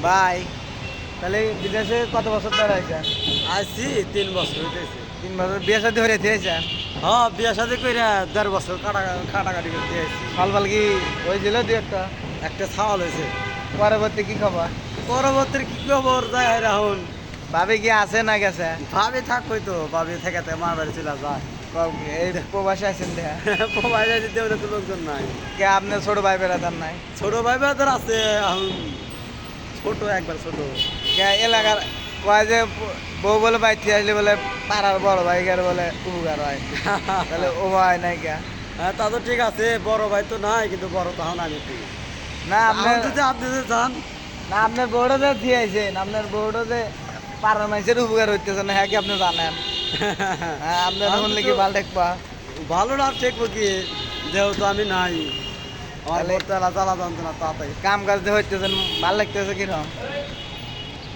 ভাই তাহলে বিদেশে কত বছর ধরে আছেন? আছি 3 বছর হইতেছে। 3 বছর। বিয়ে শাদী হয়ে দিয়েছেন? হ্যাঁ, বিয়া শাদি কইরা 1.5 বছর কাটাকাটি করতে আছি। ফল কি হয়েছিল দু একটা? একটা ছাওয়াল হয়েছে। পরবর্তী কি খবর? পরবর্তী কি খবর যায় রাহুল? ভাবি কি আছে না গেছে? ভাবি থাক হইতো, ভাবি থেকে মার বাড়ি চলে যায়। এই প্রবাসে আছেন দেখা? মোবাইল দিতে হলে তো লোকজন নাই। কে আপনার ছোট ভাই বেড়াতাম নাই? ছোট ভাই বাজার আছে এখন, ছোট একবার ছোট। কে এলাকার কয় যে বউ বলে বাইতে আসলে বলে পাড়ার বড় ভাইকার বলে উপকার হয়, তাহলে ও ভাই নাই কে? হ্যাঁ, তা তো ঠিক আছে, বড় ভাই তো নাই, কিন্তু বড় তখন আমি ঠিক। না আপনার আপনার যদি আপনি যদি যান, না আপনার বউটা যে দিয়ে আইছেন, আপনার বউটা যে পাড়ার মানুষের উপকার হইতেছে না, হ্যাঁ কি আপনি জানেন? হ্যাঁ আপনার আমি শুনলে তো- কি ভালো দেখবা? ভালো না ঠেকবো কি, যেহেতু আমি নাই, আমার তাহলে- বলতে জ্বালা যন্ত্রণা তাড়াতাড়ি। কাম কাজ যে হইতেছেন ভাল লাগতেছে কিরকম?